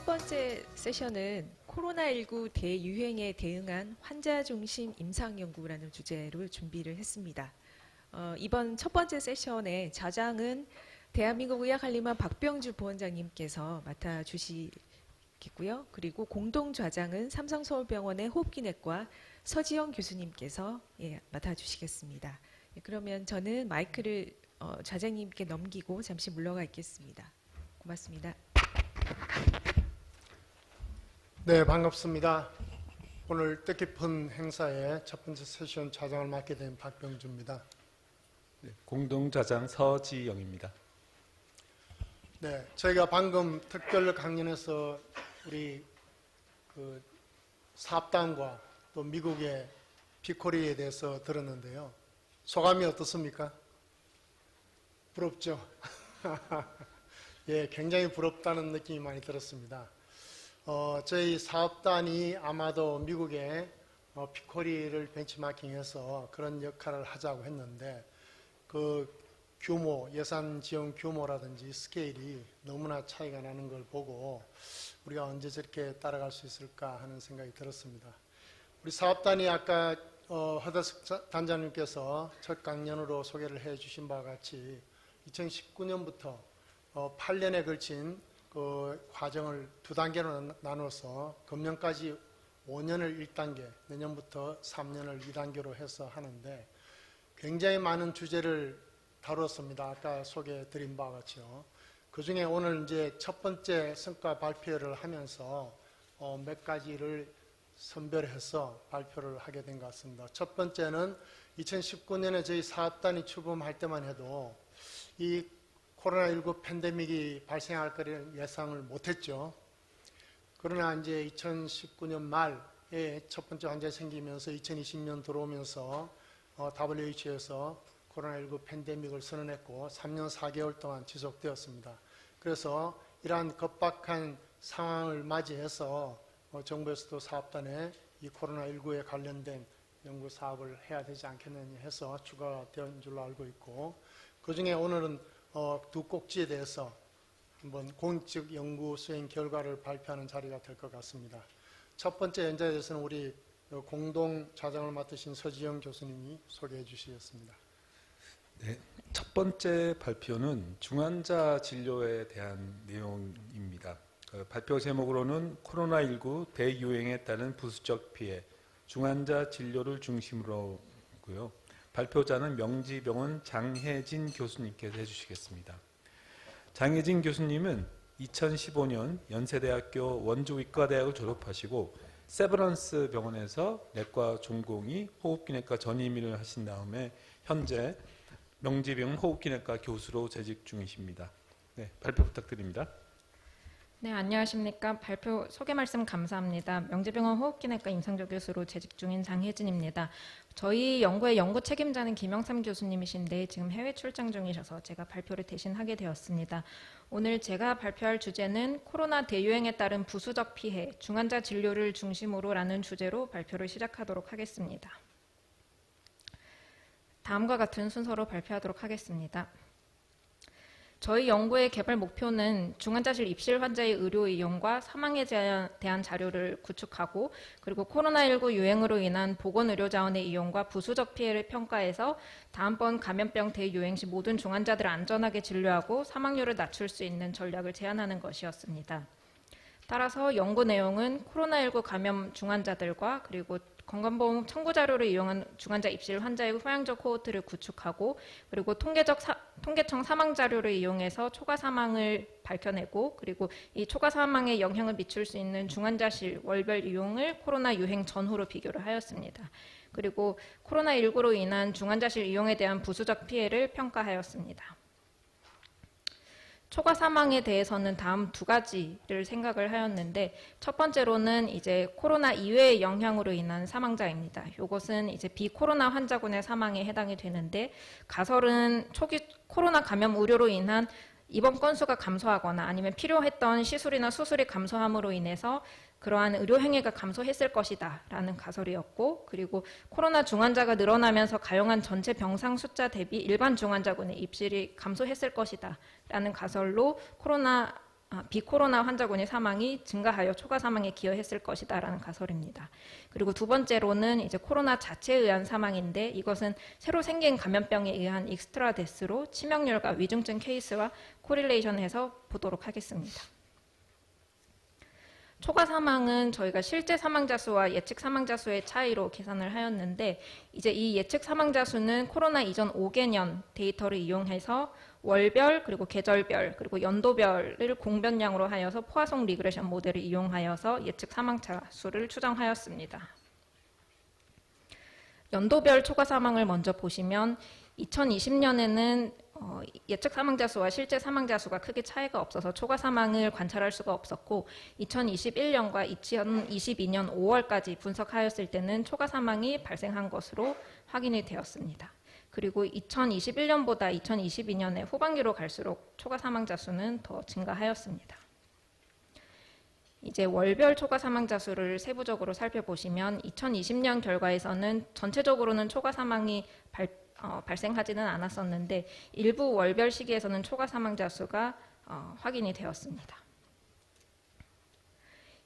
첫 번째 세션은 코로나19 대유행에 대응한 환자 중심 임상 연구라는 주제로 준비를 했습니다. 이번 첫 번째 세션의 좌장은 대한민국 의학한림원 박병주 부원장님께서 맡아주시겠고요. 그리고 공동 좌장은 삼성서울병원의 호흡기내과 서지영 교수님께서 맡아주시겠습니다. 그러면 저는 마이크를 좌장님께 넘기고 잠시 물러가 있겠습니다. 고맙습니다. 네, 반갑습니다. 오늘 뜻깊은 행사의 첫 번째 세션 좌장을 맡게 된 박병주입니다. 네, 공동 좌장 서지영입니다. 네, 저희가 방금 특별 강연에서 우리 사업단과 또 미국의 피코리에 대해서 들었는데요. 소감이 어떻습니까? 부럽죠? 예, 굉장히 부럽다는 느낌이 많이 들었습니다. 저희 사업단이 아마도 미국의 피코리를 벤치마킹해서 그런 역할을 하자고 했는데 그 규모, 예산 지원 규모라든지 스케일이 너무나 차이가 나는 걸 보고 우리가 언제 저렇게 따라갈 수 있을까 하는 생각이 들었습니다. 우리 사업단이 아까 허대석 단장님께서 첫 강연으로 소개를 해 주신 바와 같이 2019년부터 8년에 걸친 그 과정을 두 단계로 나눠서 금년까지 5년을 1단계, 내년부터 3년을 2단계로 해서 하는데 굉장히 많은 주제를 다뤘습니다. 아까 소개해 드린 바와 같이요. 그 중에 오늘 이제 첫 번째 성과 발표를 하면서 몇 가지를 선별해서 발표를 하게 된 것 같습니다. 첫 번째는 2019년에 저희 사업단이 출범할 때만 해도 이 코로나19 팬데믹이 발생할 거라는 예상을 못했죠. 그러나 이제 2019년 말에 첫 번째 환자 생기면서 2020년 들어오면서 WHO에서 코로나19 팬데믹을 선언했고 3년 4개월 동안 지속되었습니다. 그래서 이러한 급박한 상황을 맞이해서 정부에서도 사업단에 이 코로나19에 관련된 연구 사업을 해야 되지 않겠느냐 해서 추가된 줄로 알고 있고, 그 중에 오늘은 두 꼭지에 대해서 한번 공익적 연구 수행 결과를 발표하는 자리가 될 것 같습니다. 첫 번째 연자에 대해서는 우리 공동 좌장을 맡으신 서지영 교수님이 소개해 주시겠습니다. 네, 첫 번째 발표는 중환자 진료에 대한 내용입니다. 발표 제목으로는 코로나19 대유행에 따른 부수적 피해, 중환자 진료를 중심으로고요. 발표자는 명지병원 장혜진 교수님께서 해주시겠습니다. 장혜진 교수님은 2015년 연세대학교 원주의과대학을 졸업하시고 세브란스 병원에서 내과 전공의 호흡기내과 전임의를 하신 다음에 현재 명지병원 호흡기내과 교수로 재직 중이십니다. 네, 발표 부탁드립니다. 네, 안녕하십니까. 발표 소개 말씀 감사합니다. 명지병원 호흡기내과 임상조 교수로 재직 중인 장혜진입니다. 저희 연구의 연구 책임자는 김영삼 교수님이신데 지금 해외 출장 중이셔서 제가 발표를 대신하게 되었습니다. 오늘 제가 발표할 주제는 코로나 대유행에 따른 부수적 피해, 중환자 진료를 중심으로라는 주제로 발표를 시작하도록 하겠습니다. 다음과 같은 순서로 발표하도록 하겠습니다. 저희 연구의 개발 목표는 중환자실 입실 환자의 의료 이용과 사망에 대한 자료를 구축하고, 그리고 코로나19 유행으로 인한 보건의료 자원의 이용과 부수적 피해를 평가해서 다음번 감염병 대유행 시 모든 중환자들을 안전하게 진료하고 사망률을 낮출 수 있는 전략을 제안하는 것이었습니다. 따라서 연구 내용은 코로나19 감염 중환자들과 그리고 건강보험 청구 자료를 이용한 중환자 입실 환자의 후양적 코호트를 구축하고, 그리고 통계청 사망 자료를 이용해서 초과 사망을 밝혀내고, 그리고 이 초과 사망에 영향을 미칠 수 있는 중환자실 월별 이용을 코로나 유행 전후로 비교를 하였습니다. 그리고 코로나19로 인한 중환자실 이용에 대한 부수적 피해를 평가하였습니다. 초과 사망에 대해서는 다음 두 가지를 생각을 하였는데, 첫 번째로는 이제 코로나 이외의 영향으로 인한 사망자입니다. 이것은 이제 비코로나 환자군의 사망에 해당이 되는데, 가설은 초기 코로나 감염 우려로 인한 입원 건수가 감소하거나 아니면 필요했던 시술이나 수술이 감소함으로 인해서 그러한 의료 행위가 감소했을 것이다 라는 가설이었고, 그리고 코로나 중환자가 늘어나면서 가용한 전체 병상 숫자 대비 일반 중환자군의 입실이 감소했을 것이다 라는 가설로 코로나 비코로나 환자군의 사망이 증가하여 초과 사망에 기여했을 것이다라는 가설입니다. 그리고 두 번째로는 이제 코로나 자체에 의한 사망인데 이것은 새로 생긴 감염병에 의한 익스트라 데스로 치명률과 위중증 케이스와 코릴레이션해서 보도록 하겠습니다. 초과 사망은 저희가 실제 사망자 수와 예측 사망자 수의 차이로 계산을 하였는데 이제 이 예측 사망자 수는 코로나 이전 5개년 데이터를 이용해서 월별 그리고 계절별 그리고 연도별을 공변량으로 하여서 포화송 리그레션 모델을 이용하여서 예측 사망자 수를 추정하였습니다. 연도별 초과 사망을 먼저 보시면 2020년에는 예측 사망자 수와 실제 사망자 수가 크게 차이가 없어서 초과 사망을 관찰할 수가 없었고 2021년과 2022년 5월까지 분석하였을 때는 초과 사망이 발생한 것으로 확인이 되었습니다. 그리고 2021년보다 2022년의 후반기로 갈수록 초과 사망자 수는 더 증가하였습니다. 이제 월별 초과 사망자 수를 세부적으로 살펴보시면 2020년 결과에서는 전체적으로는 초과 사망이 발생하지는 않았었는데 일부 월별 시기에서는 초과 사망자 수가 확인이 되었습니다.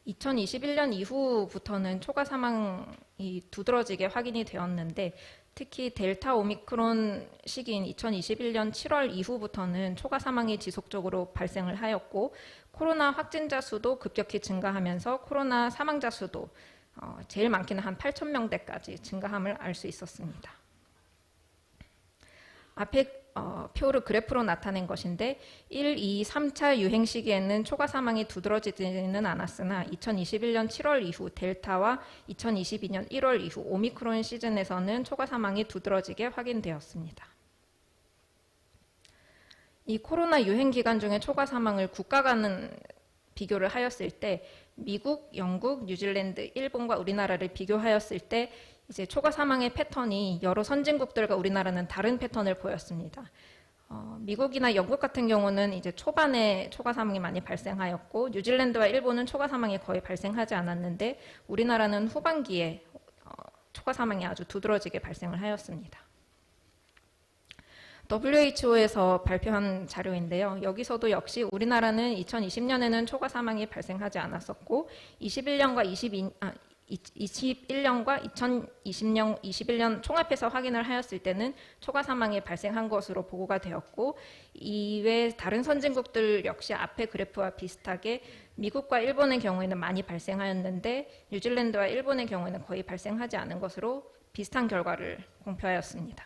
2021년 이후부터는 초과 사망이 두드러지게 확인이 되었는데 특히 델타 오미크론 시기인 2021년 7월 이후부터는 초과 사망이 지속적으로 발생을 하였고 코로나 확진자 수도 급격히 증가하면서 코로나 사망자 수도 제일 많게는 한 8,000명대까지 증가함을 알 수 있었습니다. 앞에 표를 그래프로 나타낸 것인데 1, 2, 3차 유행 시기에는 초과 사망이 두드러지지는 않았으나 2021년 7월 이후 델타와 2022년 1월 이후 오미크론 시즌에서는 초과 사망이 두드러지게 확인되었습니다. 이 코로나 유행 기간 중에 초과 사망을 국가 간 비교를 하였을 때 미국, 영국, 뉴질랜드, 일본과 우리나라를 비교하였을 때 이제 초과 사망의 패턴이 여러 선진국들과 우리나라는 다른 패턴을 보였습니다. 미국이나 영국 같은 경우는 이제 초반에 초과 사망이 많이 발생하였고 뉴질랜드와 일본은 초과 사망이 거의 발생하지 않았는데 우리나라는 후반기에 초과 사망이 아주 두드러지게 발생을 하였습니다. WHO에서 발표한 자료인데요. 여기서도 역시 우리나라는 2020년에는 초과 사망이 발생하지 않았었고 21년과 2020년, 21년 총합해서 확인을 하였을 때는 초과 사망이 발생한 것으로 보고가 되었고 이외 다른 선진국들 역시 앞의 그래프와 비슷하게 미국과 일본의 경우에는 많이 발생하였는데 뉴질랜드와 일본의 경우에는 거의 발생하지 않은 것으로 비슷한 결과를 공표하였습니다.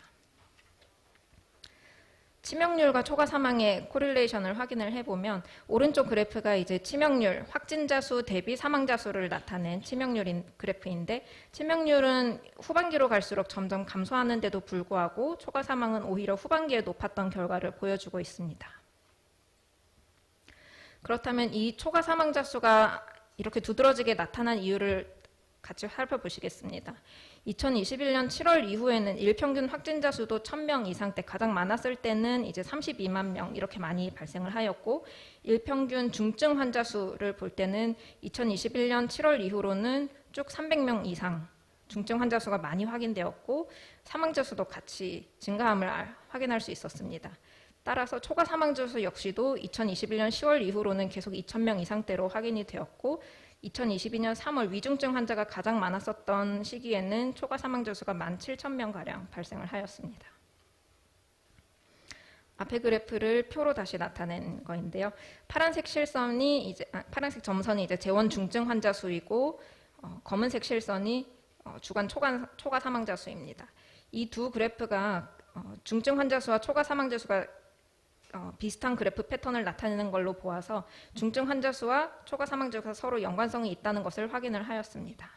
치명률과 초과 사망의 코릴레이션을 확인을 해보면 오른쪽 그래프가 이제 치명률, 확진자 수 대비 사망자 수를 나타낸 치명률인 그래프인데 치명률은 후반기로 갈수록 점점 감소하는데도 불구하고 초과 사망은 오히려 후반기에 높았던 결과를 보여주고 있습니다. 그렇다면 이 초과 사망자 수가 이렇게 두드러지게 나타난 이유를 같이 살펴보시겠습니다. 2021년 7월 이후에는 일평균 확진자 수도 1,000명 이상대 가장 많았을 때는 이제 32만 명 이렇게 많이 발생을 하였고 일평균 중증 환자 수를 볼 때는 2021년 7월 이후로는 쭉 300명 이상 중증 환자 수가 많이 확인되었고 사망자 수도 같이 증가함을 확인할 수 있었습니다. 따라서 초과 사망자 수 역시도 2021년 10월 이후로는 계속 2,000명 이상대로 확인이 되었고 2022년 3월 위중증 환자가 가장 많았었던 시기에는 초과 사망자 수가 17,000명가량 발생을 하였습니다. 앞의 그래프를 표로 다시 나타낸 거인데요. 파란색 점선이 이제 재원 중증 환자 수이고 검은색 실선이 주간 초과 사망자 수입니다. 이 두 그래프가 중증 환자 수와 초과 사망자 수가 비슷한 그래프 패턴을 나타내는 걸로 보아서 중증 환자 수와 초과 사망자가 서로 연관성이 있다는 것을 확인을 하였습니다.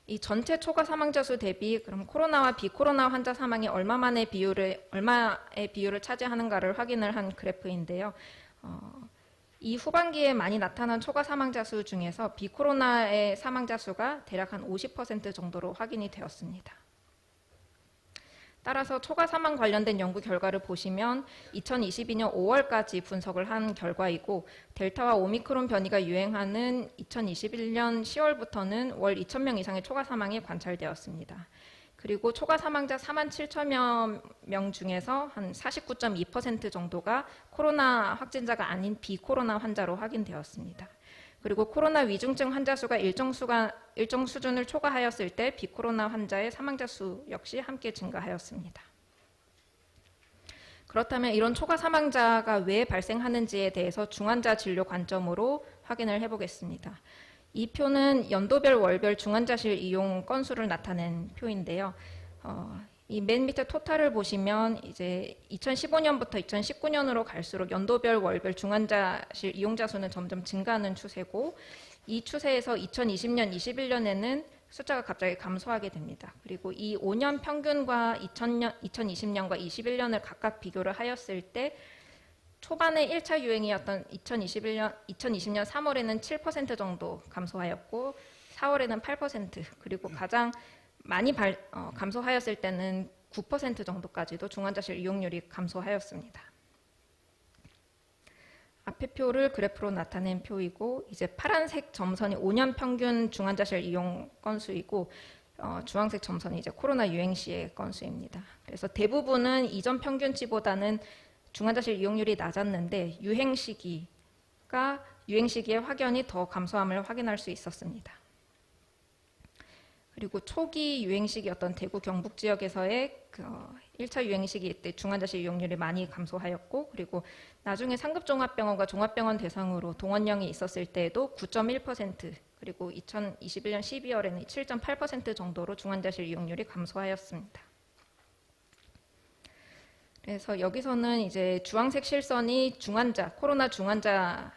이 전체 초과 사망자 수 대비 그럼 코로나와 비코로나 환자 사망이 얼마의 비율을 차지하는가를 확인을 한 그래프인데요. 이 후반기에 많이 나타난 초과 사망자 수 중에서 비코로나의 사망자 수가 대략 한 50% 정도로 확인이 되었습니다. 따라서 초과 사망 관련된 연구 결과를 보시면 2022년 5월까지 분석을 한 결과이고 델타와 오미크론 변이가 유행하는 2021년 10월부터는 월 2,000명 이상의 초과 사망이 관찰되었습니다. 그리고 초과 사망자 47,000여 명 중에서 한 49.2% 정도가 코로나 확진자가 아닌 비코로나 환자로 확인되었습니다. 그리고 코로나 위중증 환자 수가 일정 수준을 초과하였을 때 비코로나 환자의 사망자 수 역시 함께 증가하였습니다. 그렇다면 이런 초과 사망자가 왜 발생하는지에 대해서 중환자 진료 관점으로 확인을 해보겠습니다. 이 표는 연도별 월별 중환자실 이용 건수를 나타낸 표인데요. 이 맨 밑에 토탈을 보시면 이제 2015년부터 2019년으로 갈수록 연도별 월별 중환자실 이용자 수는 점점 증가하는 추세고, 이 추세에서 2020년, 21년에는 숫자가 갑자기 감소하게 됩니다. 그리고 이 5년 평균과 2020년과 21년을 각각 비교를 하였을 때 초반에 1차 유행이었던 2020년 3월에는 7% 정도 감소하였고 4월에는 8%, 그리고 가장 많이 감소하였을 때는 9% 정도까지도 중환자실 이용률이 감소하였습니다. 앞에 표를 그래프로 나타낸 표이고, 이제 파란색 점선이 5년 평균 중환자실 이용 건수이고, 주황색 점선이 이제 코로나 유행 시의 건수입니다. 그래서 대부분은 이전 평균치보다는 중환자실 이용률이 낮았는데 유행 시기에 확연히 더 감소함을 확인할 수 있었습니다. 그리고 초기 유행 시기였던 대구 경북 지역에서의 1차 유행 시기 때 중환자실 이용률이 많이 감소하였고, 그리고 나중에 상급 종합병원과 종합병원 대상으로 동원령이 있었을 때에도 9.1%, 그리고 2021년 12월에는 7.8% 정도로 중환자실 이용률이 감소하였습니다. 그래서 여기서는 이제 주황색 실선이 코로나 중환자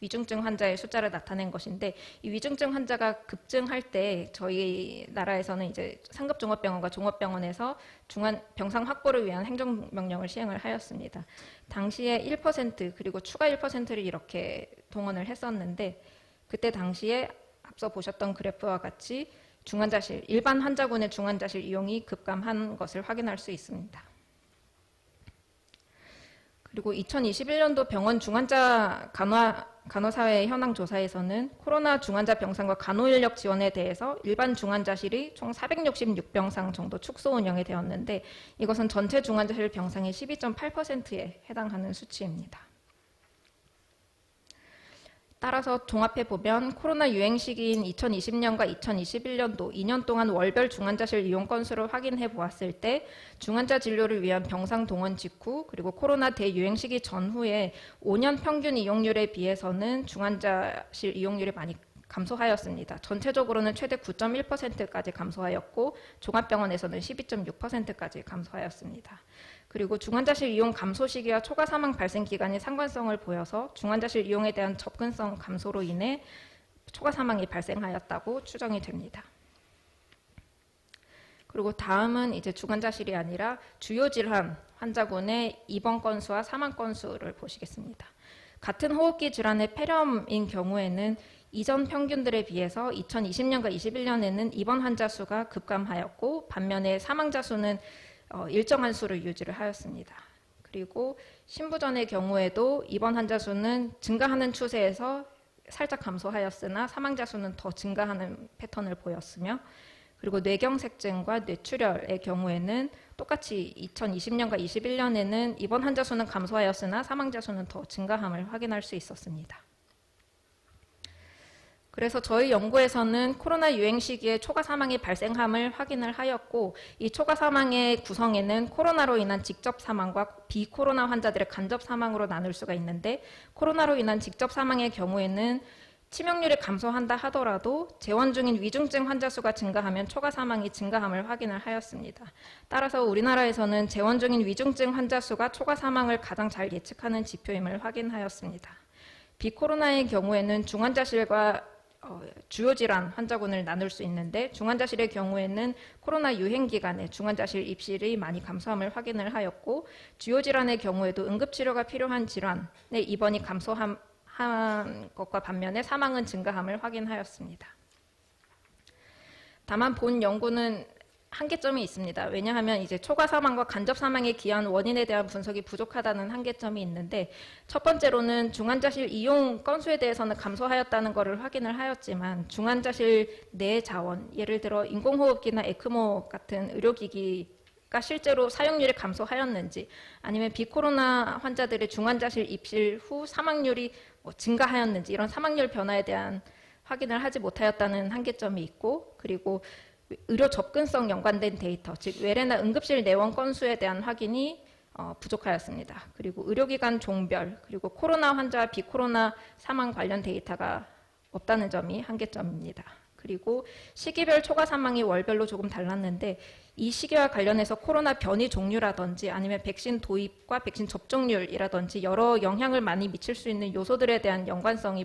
위중증 환자의 숫자를 나타낸 것인데, 이 위중증 환자가 급증할 때 저희 나라에서는 이제 상급 종합병원과 종합병원에서 병상 확보를 위한 행정명령을 시행을 하였습니다. 당시에 1% 그리고 추가 1%를 이렇게 동원을 했었는데, 그때 당시에 앞서 보셨던 그래프와 같이 일반 환자군의 중환자실 이용이 급감한 것을 확인할 수 있습니다. 그리고 2021년도 병원 중환자 간호사회 현황 조사에서는 코로나 중환자 병상과 간호인력 지원에 대해서 일반 중환자실이 총 466병상 정도 축소 운영이 되었는데, 이것은 전체 중환자실 병상의 12.8%에 해당하는 수치입니다. 따라서 종합해 보면 코로나 유행 시기인 2020년과 2021년도 2년 동안 월별 중환자실 이용 건수를 확인해 보았을 때 중환자 진료를 위한 병상 동원 직후 그리고 코로나 대유행 시기 전후에 5년 평균 이용률에 비해서는 중환자실 이용률이 많이 감소하였습니다. 전체적으로는 최대 9.1%까지 감소하였고 종합병원에서는 12.6%까지 감소하였습니다. 그리고 중환자실 이용 감소 시기와 초과 사망 발생 기간이 상관성을 보여서 중환자실 이용에 대한 접근성 감소로 인해 초과 사망이 발생하였다고 추정이 됩니다. 그리고 다음은 이제 중환자실이 아니라 주요 질환 환자군의 입원 건수와 사망 건수를 보시겠습니다. 같은 호흡기 질환의 폐렴인 경우에는 이전 평균들에 비해서 2020년과 21년에는 입원 환자 수가 급감하였고, 반면에 사망자 수는 일정한 수를 유지를 하였습니다. 그리고 신부전의 경우에도 입원 환자 수는 증가하는 추세에서 살짝 감소하였으나 사망자 수는 더 증가하는 패턴을 보였으며, 그리고 뇌경색증과 뇌출혈의 경우에는 똑같이 2020년과 21년에는 입원 환자 수는 감소하였으나 사망자 수는 더 증가함을 확인할 수 있었습니다. 그래서 저희 연구에서는 코로나 유행 시기에 초과 사망이 발생함을 확인을 하였고, 이 초과 사망의 구성에는 코로나로 인한 직접 사망과 비코로나 환자들의 간접 사망으로 나눌 수가 있는데, 코로나로 인한 직접 사망의 경우에는 치명률이 감소한다 하더라도 재원 중인 위중증 환자 수가 증가하면 초과 사망이 증가함을 확인을 하였습니다. 따라서 우리나라에서는 재원 중인 위중증 환자 수가 초과 사망을 가장 잘 예측하는 지표임을 확인하였습니다. 비코로나의 경우에는 중환자실과 주요 질환 환자군을 나눌 수 있는데, 중환자실의 경우에는 코로나 유행 기간에 중환자실 입실이 많이 감소함을 확인을 하였고, 주요 질환의 경우에도 응급치료가 필요한 질환의 입원이 감소한 것과 반면에 사망은 증가함을 확인하였습니다. 다만 본 연구는 한계점이 있습니다. 왜냐하면 이제 초과 사망과 간접 사망에 기한 원인에 대한 분석이 부족하다는 한계점이 있는데, 첫 번째로는 중환자실 이용 건수에 대해서는 감소하였다는 것을 확인을 하였지만 중환자실 내 자원, 예를 들어 인공호흡기나 에크모 같은 의료기기가 실제로 사용률이 감소하였는지, 아니면 비코로나 환자들의 중환자실 입실 후 사망률이 증가하였는지, 이런 사망률 변화에 대한 확인을 하지 못하였다는 한계점이 있고, 그리고 의료 접근성 연관된 데이터, 즉 외래나 응급실 내원 건수에 대한 확인이 부족하였습니다. 그리고 의료기관 종별, 그리고 코로나 환자, 비코로나 사망 관련 데이터가 없다는 점이 한계점입니다. 그리고 시기별 초과 사망이 월별로 조금 달랐는데, 이 시기와 관련해서 코로나 변이 종류라든지 아니면 백신 도입과 백신 접종률이라든지 여러 영향을 많이 미칠 수 있는 요소들에 대한 연관성이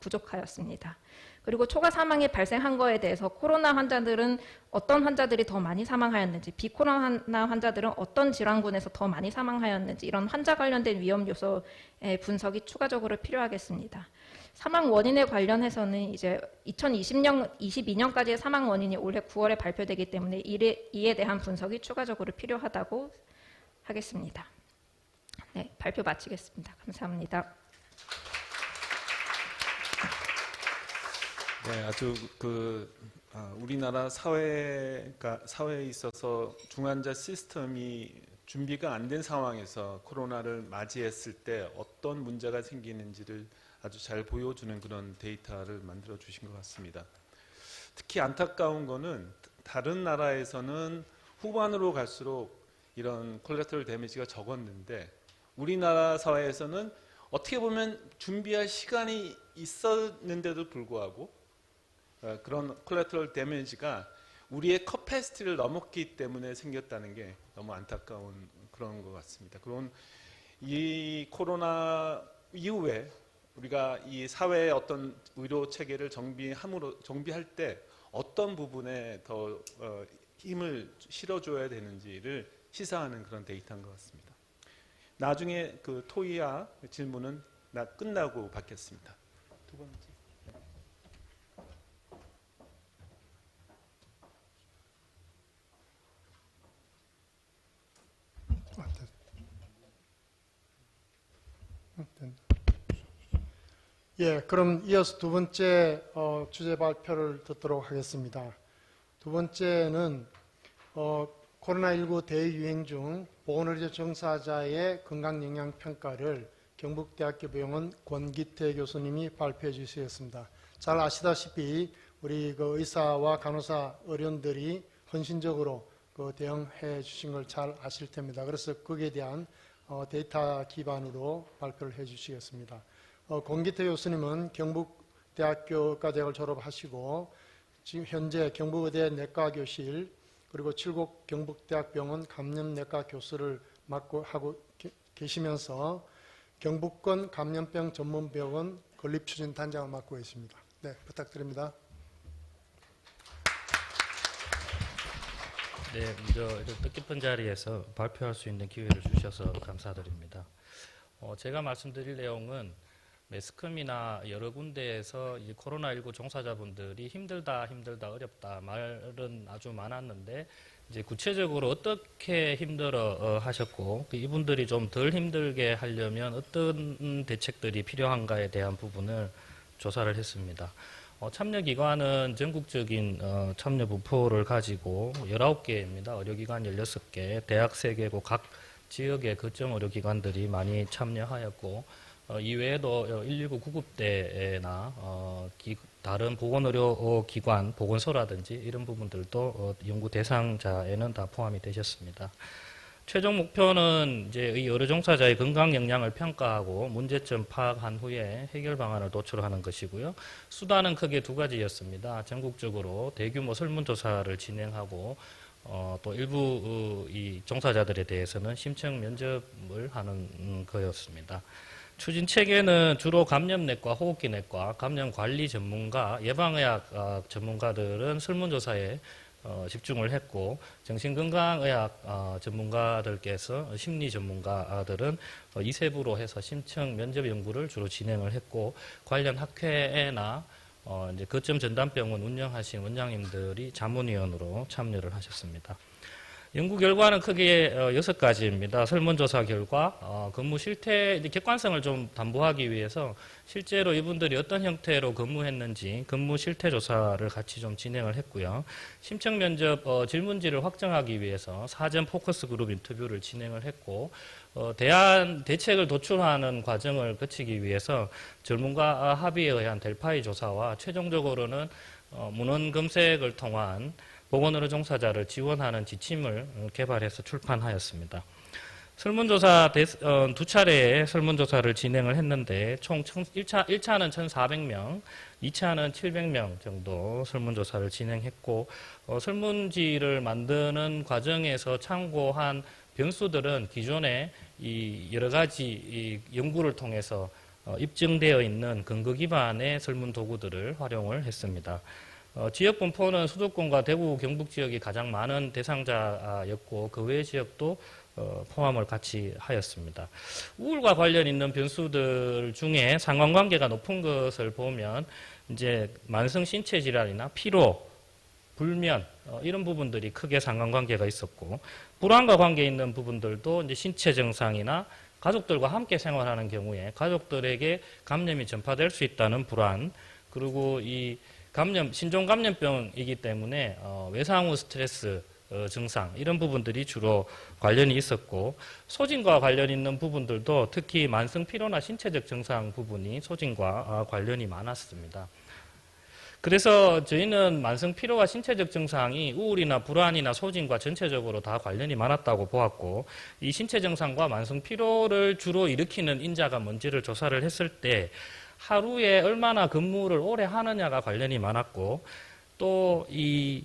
부족하였습니다. 그리고 초과 사망이 발생한 거에 대해서 코로나 환자들은 어떤 환자들이 더 많이 사망하였는지, 비코로나 환자들은 어떤 질환군에서 더 많이 사망하였는지, 이런 환자 관련된 위험 요소의 분석이 추가적으로 필요하겠습니다. 사망 원인에 관련해서는 이제 2022년까지의 사망 원인이 올해 9월에 발표되기 때문에 이에 대한 분석이 추가적으로 필요하다고 하겠습니다. 네, 발표 마치겠습니다. 감사합니다. 네, 아주 우리나라 사회에 있어서 중환자 시스템이 준비가 안 된 상황에서 코로나를 맞이했을 때 어떤 문제가 생기는지를 아주 잘 보여주는 그런 데이터를 만들어 주신 것 같습니다. 특히 안타까운 거는 다른 나라에서는 후반으로 갈수록 이런 콜레스테롤 데미지가 적었는데, 우리나라 사회에서는 어떻게 보면 준비할 시간이 있었는데도 불구하고 그런 콜레스테롤 데미지가 우리의 커패시티를 넘었기 때문에 생겼다는 게 너무 안타까운 그런 것 같습니다. 그런 이 코로나 이후에 우리가 이 사회의 어떤 의료 체계를 정비할 때 어떤 부분에 더 힘을 실어줘야 되는지를 시사하는 그런 데이터인 것 같습니다. 나중에 그 토의와 질문은 끝나고 받겠습니다. 두 번째. 예, 그럼 이어서 두 번째 주제 발표를 듣도록 하겠습니다. 두 번째는 코로나19 대유행 중 보건의료 종사자의 건강영향평가를 경북대학교 병원 권기태 교수님이 발표해 주시겠습니다. 잘 아시다시피 우리 그 의사와 간호사 의료인들이 헌신적으로 대응해 주신 걸 잘 아실 텐입니다. 그래서 거기에 대한 데이터 기반으로 발표를 해 주시겠습니다. 권기태 교수님은 경북대학교 의과대학을 졸업하시고 지금 현재 경북의대 내과교실 그리고 칠곡 경북대학병원 감염내과 교수를 맡고 하고 계시면서 경북권 감염병 전문병원 건립추진단장을 맡고 계십니다. 네, 부탁드립니다. 네, 먼저 이런 뜻깊은 자리에서 발표할 수 있는 기회를 주셔서 감사드립니다. 제가 말씀드릴 내용은 매스컴이나 여러 군데에서 이 코로나19 종사자분들이 힘들다 어렵다 말은 아주 많았는데, 이제 구체적으로 어떻게 힘들어 하셨고 이분들이 좀 덜 힘들게 하려면 어떤 대책들이 필요한가에 대한 부분을 조사를 했습니다. 참여기관은 전국적인 참여 분포를 가지고 19개입니다. 의료기관 16개, 대학 3개고 각 지역의 거점 의료기관들이 많이 참여하였고, 이외에도 119 구급대나 다른 보건의료기관, 보건소라든지 이런 부분들도 연구 대상자에는 다 포함이 되셨습니다. 최종 목표는 이제 이 의료 종사자의 건강 영향을 평가하고 문제점 파악한 후에 해결 방안을 도출하는 것이고요. 수단은 크게 두 가지였습니다. 전국적으로 대규모 설문조사를 진행하고 또 일부 이 종사자들에 대해서는 심층 면접을 하는 거였습니다. 추진 체계는 주로 감염내과, 호흡기내과, 감염관리 전문가, 예방의학 전문가들은 설문조사에 집중을 했고, 정신건강의학 전문가들께서 심리 전문가들은 이세부로 해서 심층 면접 연구를 주로 진행을 했고, 관련 학회나 이제 거점 전담병원 운영하신 원장님들이 자문위원으로 참여를 하셨습니다. 연구 결과는 크게 6가지입니다. 설문조사 결과, 근무 실태, 객관성을 좀 담보하기 위해서 실제로 이분들이 어떤 형태로 근무했는지 근무 실태 조사를 같이 좀 진행을 했고요. 심층 면접 질문지를 확정하기 위해서 사전 포커스 그룹 인터뷰를 진행을 했고, 대책을 도출하는 과정을 거치기 위해서 전문가 합의에 의한 델파이 조사와 최종적으로는 문헌 검색을 통한 보건의료 종사자를 지원하는 지침을 개발해서 출판하였습니다. 설문조사 두 차례의 설문조사를 진행을 했는데 총 1차는 1,400명, 2차는 700명 정도 설문조사를 진행했고 설문지를 만드는 과정에서 참고한 변수들은 기존에 이 여러 가지 이 연구를 통해서 입증되어 있는 근거 기반의 설문 도구들을 활용을 했습니다. 지역 분포는 수도권과 대구, 경북 지역이 가장 많은 대상자였고 그 외 지역도 포함을 같이 하였습니다. 우울과 관련 있는 변수들 중에 상관관계가 높은 것을 보면 이제 만성 신체 질환이나 피로, 불면 이런 부분들이 크게 상관관계가 있었고 불안과 관계 있는 부분들도 이제 신체 증상이나 가족들과 함께 생활하는 경우에 가족들에게 감염이 전파될 수 있다는 불안 그리고 이 신종 감염병이기 때문에 외상 후 스트레스 증상 이런 부분들이 주로 관련이 있었고 소진과 관련 있는 부분들도 특히 만성 피로나 신체적 증상 부분이 소진과 관련이 많았습니다. 그래서 저희는 만성 피로와 신체적 증상이 우울이나 불안이나 소진과 전체적으로 다 관련이 많았다고 보았고 이 신체 증상과 만성 피로를 주로 일으키는 인자가 뭔지를 조사를 했을 때 하루에 얼마나 근무를 오래 하느냐가 관련이 많았고 또 이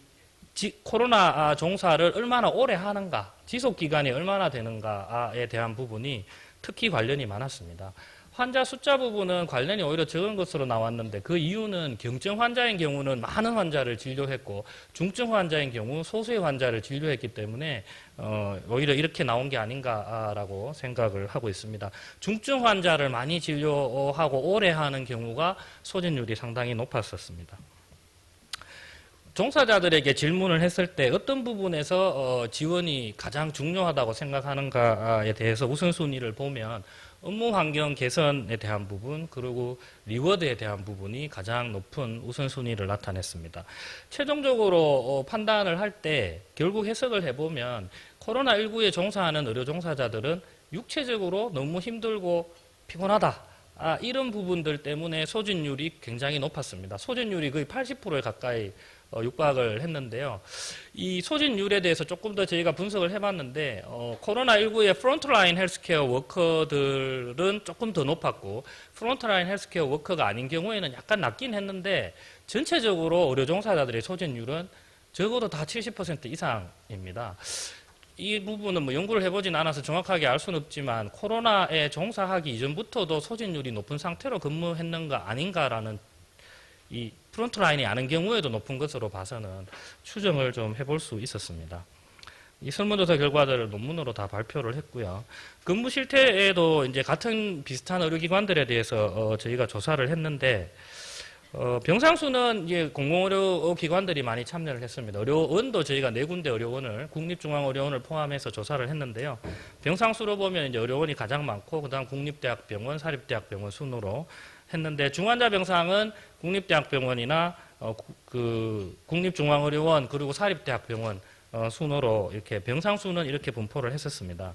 코로나 종사를 얼마나 오래 하는가, 지속 기간이 얼마나 되는가에 대한 부분이 특히 관련이 많았습니다. 환자 숫자 부분은 관련이 오히려 적은 것으로 나왔는데 그 이유는 경증 환자인 경우는 많은 환자를 진료했고 중증 환자인 경우 소수의 환자를 진료했기 때문에 오히려 이렇게 나온 게 아닌가라고 생각을 하고 있습니다. 중증 환자를 많이 진료하고 오래 하는 경우가 소진율이 상당히 높았었습니다. 종사자들에게 질문을 했을 때 어떤 부분에서 지원이 가장 중요하다고 생각하는가에 대해서 우선순위를 보면 업무 환경 개선에 대한 부분 그리고 리워드에 대한 부분이 가장 높은 우선순위를 나타냈습니다. 최종적으로 판단을 할 때 결국 해석을 해보면 코로나19에 종사하는 의료 종사자들은 육체적으로 너무 힘들고 피곤하다. 이런 부분들 때문에 소진율이 굉장히 높았습니다. 소진율이 거의 80%에 가까이 육박을 했는데요. 이 소진율에 대해서 조금 더 저희가 분석을 해봤는데 코로나19의 프론트라인 헬스케어 워커들은 조금 더 높았고 프론트라인 헬스케어 워커가 아닌 경우에는 약간 낮긴 했는데 전체적으로 의료 종사자들의 소진율은 적어도 다 70% 이상입니다. 이 부분은 뭐 연구를 해보진 않아서 정확하게 알 수는 없지만 코로나에 종사하기 이전부터도 소진율이 높은 상태로 근무했는가 아닌가라는 이 프론트라인이 아닌 경우에도 높은 것으로 봐서는 추정을 좀 해볼 수 있었습니다. 이 설문조사 결과들을 논문으로 다 발표를 했고요. 근무 실태에도 이제 같은 비슷한 의료기관들에 대해서 저희가 조사를 했는데 병상수는 이제 공공의료기관들이 많이 참여를 했습니다. 의료원도 저희가 4군데 의료원을 국립중앙의료원을 포함해서 조사를 했는데요. 병상수로 보면 이제 의료원이 가장 많고 그다음 국립대학병원, 사립대학병원 순으로 했는데 중환자 병상은 국립대학병원이나 국립중앙의료원 그리고 사립대학병원 순으로 이렇게 병상 수는 이렇게 분포를 했었습니다.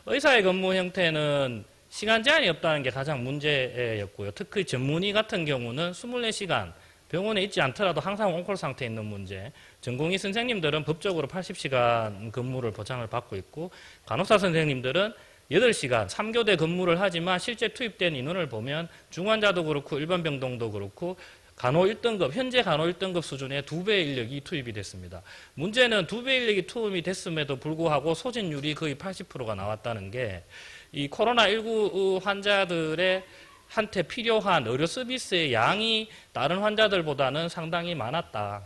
의사의 근무 형태는 시간 제한이 없다는 게 가장 문제였고요. 특히 전문의 같은 경우는 24시간 병원에 있지 않더라도 항상 온콜 상태에 있는 문제. 전공의 선생님들은 법적으로 80시간 근무를 보장을 받고 있고 간호사 선생님들은 8시간 3교대 근무를 하지만 실제 투입된 인원을 보면 중환자도 그렇고 일반 병동도 그렇고 간호 1등급, 현재 간호 1등급 수준의 2배의 인력이 투입이 됐습니다. 문제는 2배의 인력이 투입이 됐음에도 불구하고 소진율이 거의 80%가 나왔다는 게 이 코로나19 환자들의 한테 필요한 의료 서비스의 양이 다른 환자들보다는 상당히 많았다.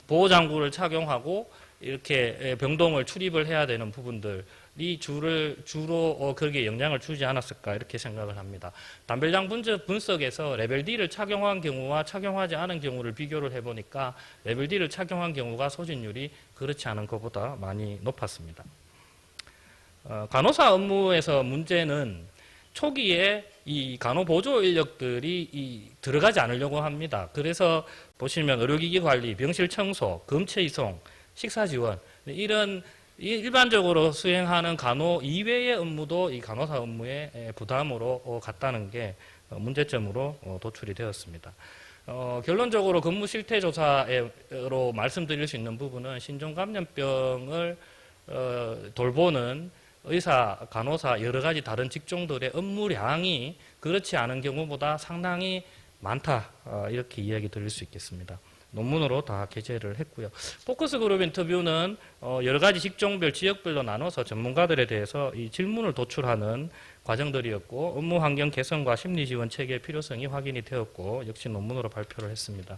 보호장구를 착용하고 이렇게 병동을 출입을 해야 되는 부분들 주로 거기에 영향을 주지 않았을까 이렇게 생각을 합니다. 담배량 분석에서 레벨 D를 착용한 경우와 착용하지 않은 경우를 비교를 해보니까 레벨 D를 착용한 경우가 소진율이 그렇지 않은 것보다 많이 높았습니다. 간호사 업무에서 문제는 초기에 이 간호보조 인력들이 들어가지 않으려고 합니다. 그래서 보시면 의료기기 관리, 병실 청소, 검체 이송, 식사 지원 이런 일반적으로 수행하는 간호 이외의 업무도 이 간호사 업무의 부담으로 갔다는 게 문제점으로 도출이 되었습니다. 결론적으로 근무 실태 조사로 말씀드릴 수 있는 부분은 신종감염병을 돌보는 의사, 간호사 여러 가지 다른 직종들의 업무량이 그렇지 않은 경우보다 상당히 많다 이렇게 이야기 드릴 수 있겠습니다. 논문으로 다 게재를 했고요. 포커스 그룹 인터뷰는 여러 가지 직종별, 지역별로 나눠서 전문가들에 대해서 이 질문을 도출하는 과정들이었고 업무 환경 개선과 심리 지원 체계의 필요성이 확인이 되었고 역시 논문으로 발표를 했습니다.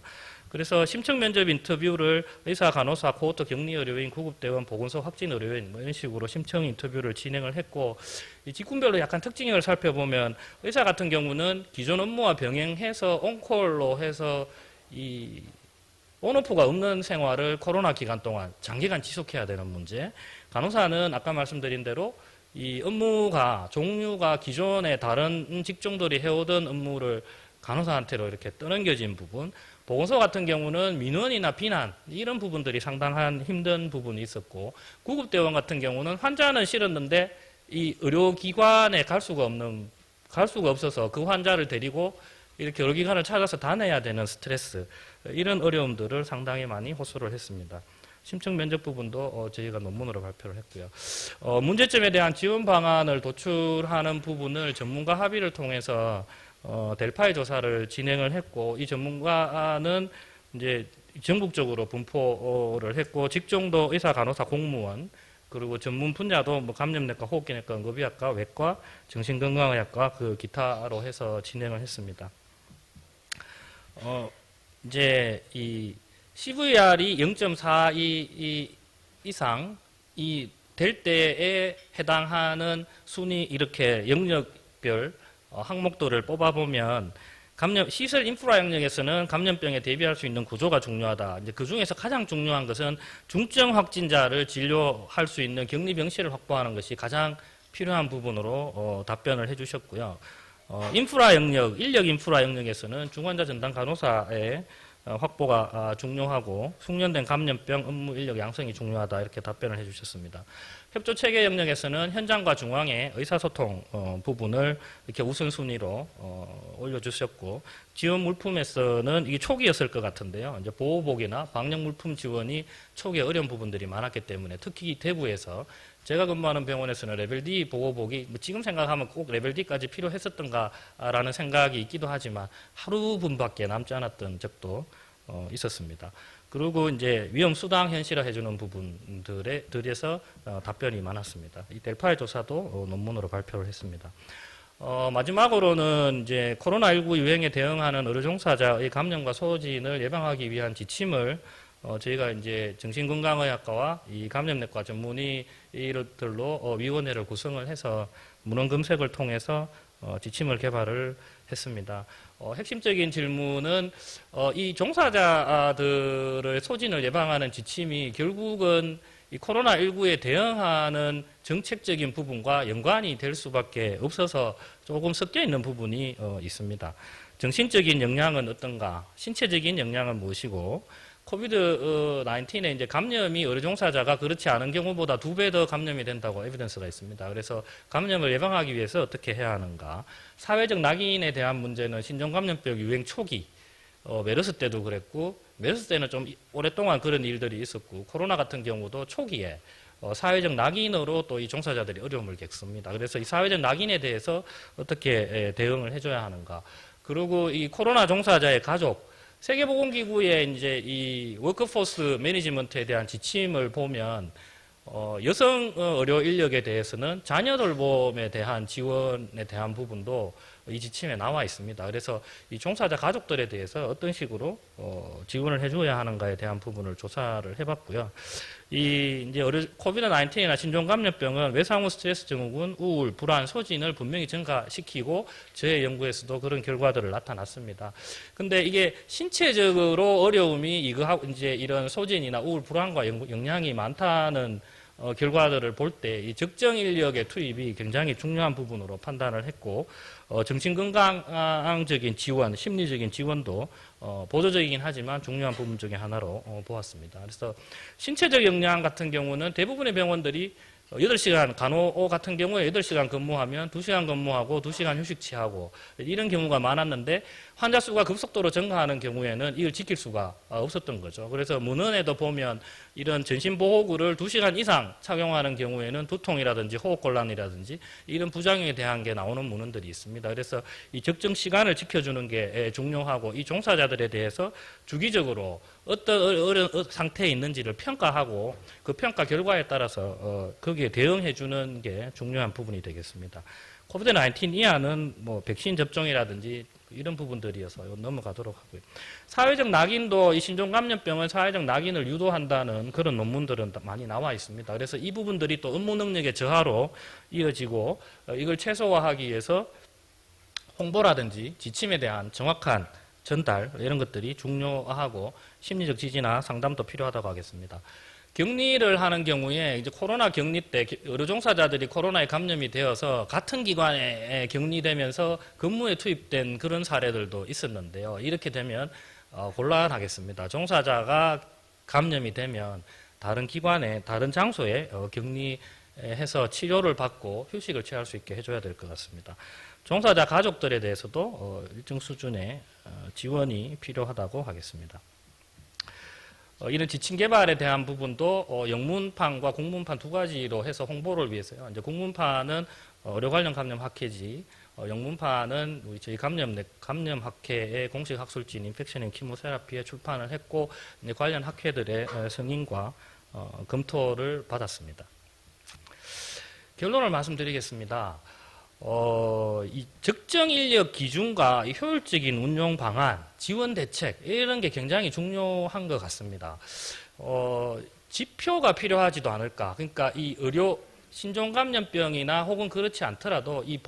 그래서 심층 면접 인터뷰를 의사, 간호사, 코호트, 격리의료인, 구급대원, 보건소 확진의료인 뭐 이런 식으로 심층 인터뷰를 진행을 했고 이 직군별로 약간 특징을 살펴보면 의사 같은 경우는 기존 업무와 병행해서 온콜로 해서 이 온오프가 없는 생활을 코로나 기간 동안 장기간 지속해야 되는 문제. 간호사는 아까 말씀드린 대로 이 업무가 종류가 기존의 다른 직종들이 해오던 업무를 간호사한테로 이렇게 떠넘겨진 부분. 보건소 같은 경우는 민원이나 비난 이런 부분들이 상당한 힘든 부분이 있었고 구급대원 같은 경우는 환자는 실었는데 이 의료기관에 갈 수가 없어서 그 환자를 데리고 이렇게 의료기관을 찾아서 다녀야 되는 스트레스 이런 어려움들을 상당히 많이 호소를 했습니다. 심층 면접 부분도 저희가 논문으로 발표를 했고요. 문제점에 대한 지원 방안을 도출하는 부분을 전문가 합의를 통해서 델파이 조사를 진행을 했고 이 전문가는 이제 전국적으로 분포를 했고 직종도 의사, 간호사, 공무원 그리고 전문 분야도 뭐 감염내과, 호흡기내과, 응급의학과, 외과, 정신건강의학과 그 기타로 해서 진행을 했습니다. 이제 이 CVR이 0.42 이상 될 때에 해당하는 순위 이렇게 영역별 항목들을 뽑아보면 시설 인프라 영역에서는 감염병에 대비할 수 있는 구조가 중요하다. 이제 그 중에서 가장 중요한 것은 중증 확진자를 진료할 수 있는 격리병실을 확보하는 것이 가장 필요한 부분으로 답변을 해주셨고요. 인프라 영역, 인력 인프라 영역에서는 중환자 전담 간호사의 확보가 중요하고 숙련된 감염병 업무 인력 양성이 중요하다 이렇게 답변을 해주셨습니다. 협조 체계 영역에서는 현장과 중앙의 의사소통 부분을 이렇게 우선순위로 올려주셨고 지원 물품에서는 이게 초기였을 것 같은데요. 이제 보호복이나 방역 물품 지원이 초기에 어려운 부분들이 많았기 때문에 특히 대구에서 제가 근무하는 병원에서는 레벨 D 보호복이 지금 생각하면 꼭 레벨 D까지 필요했었던가라는 생각이 있기도 하지만 하루분밖에 남지 않았던 적도 있었습니다. 그리고 이제 위험 수당 현실화해주는 부분들에서 답변이 많았습니다. 이 델파이 조사도 논문으로 발표를 했습니다. 마지막으로는 이제 코로나19 유행에 대응하는 의료 종사자의 감염과 소진을 예방하기 위한 지침을 저희가 이제 정신건강의학과와 이 감염내과 전문의들로 위원회를 구성을 해서 문헌 검색을 통해서 지침을 개발을 했습니다. 핵심적인 질문은 이 종사자들의 소진을 예방하는 지침이 결국은 이 코로나19에 대응하는 정책적인 부분과 연관이 될 수밖에 없어서 조금 섞여 있는 부분이 있습니다. 정신적인 영향은 어떤가? 신체적인 영향은 무엇이고? 코비드-19에 이제 감염이 의료 종사자가 그렇지 않은 경우보다 2배 더 감염이 된다고 에비던스가 있습니다. 그래서 감염을 예방하기 위해서 어떻게 해야 하는가? 사회적 낙인에 대한 문제는 신종감염병 유행 초기, 메르스 때도 그랬고, 메르스 때는 좀 오랫동안 그런 일들이 있었고, 코로나 같은 경우도 초기에 사회적 낙인으로 또 이 종사자들이 어려움을 겪습니다. 그래서 이 사회적 낙인에 대해서 어떻게 대응을 해줘야 하는가? 그리고 이 코로나 종사자의 가족, 세계보건기구의 이제 이 워크포스 매니지먼트에 대한 지침을 보면 여성 의료 인력에 대해서는 자녀 돌봄에 대한 지원에 대한 부분도 이 지침에 나와 있습니다. 그래서 이 종사자 가족들에 대해서 어떤 식으로 지원을 해줘야 하는가에 대한 부분을 조사를 해봤고요. 이 이제 코비드-19이나 신종감염병은 외상후 스트레스 증후군, 우울, 불안, 소진을 분명히 증가시키고 저의 연구에서도 그런 결과들을 나타났습니다. 근데 이게 신체적으로 어려움이 이제 이런 소진이나 우울, 불안과 영향이 많다는 결과들을 볼 때 이 적정 인력의 투입이 굉장히 중요한 부분으로 판단을 했고 정신건강적인 지원, 심리적인 지원도 보조적이긴 하지만 중요한 부분 중에 하나로 보았습니다. 그래서 신체적 영양 같은 경우는 대부분의 병원들이 8시간, 간호 같은 경우에 8시간 근무하면 2시간 근무하고 2시간 휴식 취하고 이런 경우가 많았는데 환자 수가 급속도로 증가하는 경우에는 이걸 지킬 수가 없었던 거죠. 그래서 문헌에도 보면 이런 전신보호구를 2시간 이상 착용하는 경우에는 두통이라든지 호흡곤란이라든지 이런 부작용에 대한 게 나오는 문헌들이 있습니다. 그래서 이 적정 시간을 지켜주는 게 중요하고 이 종사자들에 대해서 주기적으로 어떤 상태에 있는지를 평가하고 그 평가 결과에 따라서 거기에 대응해 주는 게 중요한 부분이 되겠습니다. 코비드-19 이하는 뭐 백신 접종이라든지 이런 부분들이어서 넘어가도록 하고요. 사회적 낙인도 이 신종감염병은 사회적 낙인을 유도한다는 그런 논문들은 많이 나와 있습니다. 그래서 이 부분들이 또 업무 능력의 저하로 이어지고 이걸 최소화하기 위해서 홍보라든지 지침에 대한 정확한 전달 이런 것들이 중요하고 심리적 지지나 상담도 필요하다고 하겠습니다. 격리를 하는 경우에 이제 코로나 격리 때 의료 종사자들이 코로나에 감염이 되어서 같은 기관에 격리되면서 근무에 투입된 그런 사례들도 있었는데요. 이렇게 되면 곤란하겠습니다. 종사자가 감염이 되면 다른 기관에 다른 장소에 격리해서 치료를 받고 휴식을 취할 수 있게 해줘야 될 것 같습니다. 종사자 가족들에 대해서도 일정 수준의 지원이 필요하다고 하겠습니다. 이런 지침 개발에 대한 부분도 영문판과 공문판 두 가지로 해서 홍보를 위해서요. 이제 공문판은 의료 관련 감염 학회지, 영문판은 우리 저희 감염학회의 공식 학술지인 인펙션 앤 키모세라피에 출판을 했고 이제 관련 학회들의 승인과 검토를 받았습니다. 결론을 말씀드리겠습니다. 이 적정 인력 기준과 이 효율적인 운용 방안, 지원 대책 이런 게 굉장히 중요한 것 같습니다. 지표가 필요하지도 않을까. 그러니까 이 의료 신종감염병이나 혹은 그렇지 않더라도 이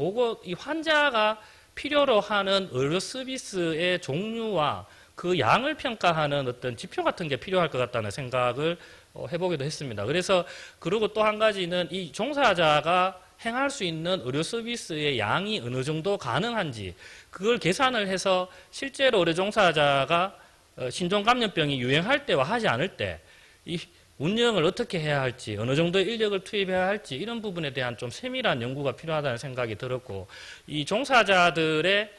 환자가 필요로 하는 의료 서비스의 종류와 그 양을 평가하는 어떤 지표 같은 게 필요할 것 같다는 생각을 해보기도 했습니다. 그리고 또 한 가지는 이 종사자가 행할 수 있는 의료 서비스의 양이 어느 정도 가능한지 그걸 계산을 해서 실제로 의료 종사자가 신종감염병이 유행할 때와 하지 않을 때 이 운영을 어떻게 해야 할지 어느 정도의 인력을 투입해야 할지 이런 부분에 대한 좀 세밀한 연구가 필요하다는 생각이 들었고 이 종사자들의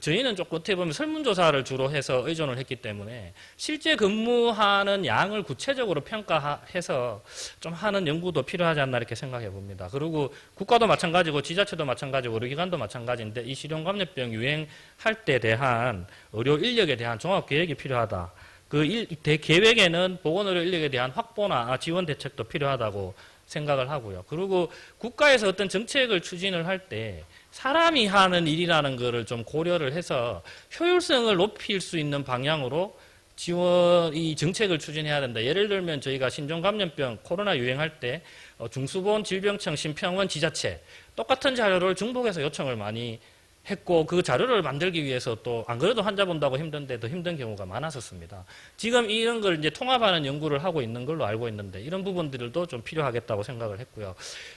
저희는 조금 어떻게 보면 설문조사를 주로 해서 의존을 했기 때문에 실제 근무하는 양을 구체적으로 평가해서 좀 하는 연구도 필요하지 않나 이렇게 생각해 봅니다. 그리고 국가도 마찬가지고 지자체도 마찬가지고 의료기관도 마찬가지인데 이 신종감염병 유행할 때 대한 의료 인력에 대한 종합계획이 필요하다. 그 계획에는 보건의료 인력에 대한 확보나 지원 대책도 필요하다고 생각을 하고요. 그리고 국가에서 어떤 정책을 추진을 할 때 사람이 하는 일이라는 것을 좀 고려를 해서 효율성을 높일 수 있는 방향으로 이 정책을 추진해야 된다. 예를 들면 저희가 신종감염병 코로나 유행할 때 중수보건질병청, 심평원, 지자체 똑같은 자료를 중복해서 요청을 많이 했고 그 자료를 만들기 위해서 또 안 그래도 환자 본다고 힘든데 더 힘든 경우가 많았었습니다. 지금 이런 걸 이제 통합하는 연구를 하고 있는 걸로 알고 있는데 이런 부분들도 좀 필요하겠다고 생각을 했고요.